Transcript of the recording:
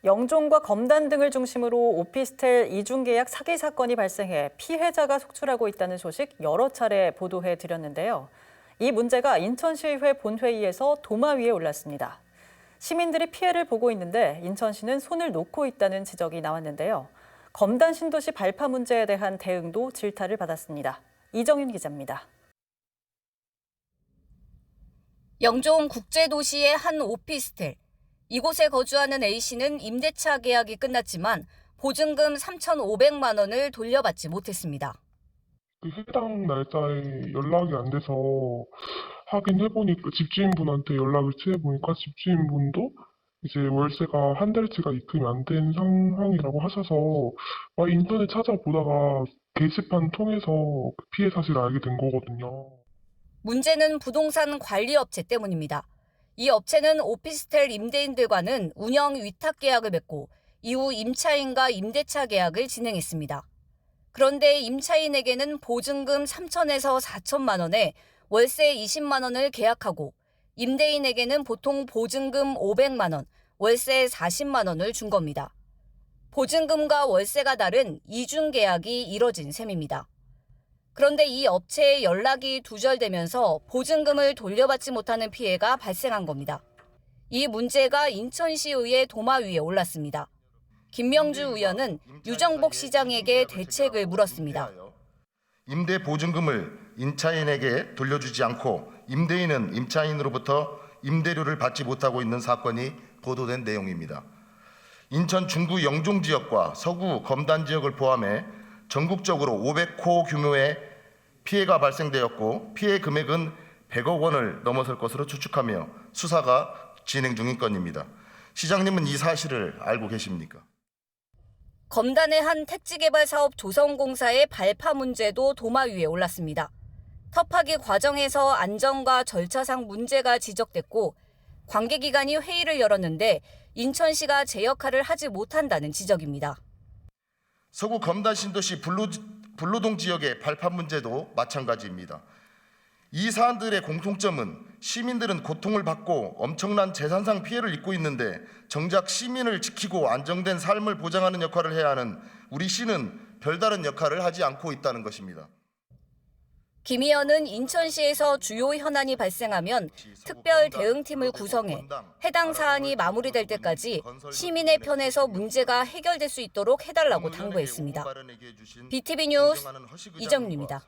영종과 검단 등을 중심으로 오피스텔 이중계약 사기 사건이 발생해 피해자가 속출하고 있다는 소식 여러 차례 보도해 드렸는데요. 이 문제가 인천시의회 본회의에서 도마 위에 올랐습니다. 시민들이 피해를 보고 있는데 인천시는 손을 놓고 있다는 지적이 나왔는데요. 검단 신도시 발파 문제에 대한 대응도 질타를 받았습니다. 이정윤 기자입니다. 영종 국제도시의 한 오피스텔. 이곳에 거주하는 A씨는 임대차 계약이 끝났지만 보증금 3,500만 원을 돌려받지 못했습니다. 해당 날짜에 연락이 안 돼서 확인해보니까 집주인분한테 연락을 취해보니까 집주인분도 이제 월세가 한 달치가 입금이 안 된 상황이라고 하셔서 인터넷 찾아보다가 게시판 통해서 그 피해 사실을 알게 된 거거든요. 문제는 부동산 관리업체 때문입니다. 이 업체는 오피스텔 임대인들과는 운영 위탁 계약을 맺고 이후 임차인과 임대차 계약을 진행했습니다. 그런데 임차인에게는 보증금 3천에서 4천만 원에 월세 20만 원을 계약하고 임대인에게는 보통 보증금 500만 원, 월세 40만 원을 준 겁니다. 보증금과 월세가 다른 이중 계약이 이뤄진 셈입니다. 그런데 이 업체의 연락이 두절되면서 보증금을 돌려받지 못하는 피해가 발생한 겁니다. 이 문제가 인천시의회 도마 위에 올랐습니다. 김명주 의원은 유정복 시장에게 대책을 물었습니다. 임대 보증금을 임차인에게 돌려주지 않고 임대인은 임차인으로부터 임대료를 받지 못하고 있는 사건이 보도된 내용입니다. 인천 중구 영종 지역과 서구 검단 지역을 포함해 전국적으로 500호 규모의 피해가 발생되었고 피해 금액은 100억 원을 넘어설 것으로 추측하며 수사가 진행 중인 건입니다. 시장님은 이 사실을 알고 계십니까? 검단의 한 택지개발사업 조성공사의 발파 문제도 도마 위에 올랐습니다. 터파기 과정에서 안전과 절차상 문제가 지적됐고 관계기관이 회의를 열었는데 인천시가 제 역할을 하지 못한다는 지적입니다. 서구 검단 신도시 블루동 지역의 발파 문제도 마찬가지입니다. 이 사안들의 공통점은 시민들은 고통을 받고 엄청난 재산상 피해를 입고 있는데 정작 시민을 지키고 안정된 삶을 보장하는 역할을 해야 하는 우리 시는 별다른 역할을 하지 않고 있다는 것입니다. 김 의원은 인천시에서 주요 현안이 발생하면 특별 대응팀을 구성해 해당 사안이 마무리될 때까지 시민의 편에서 문제가 해결될 수 있도록 해달라고 당부했습니다. BTV 뉴스 이정윤입니다.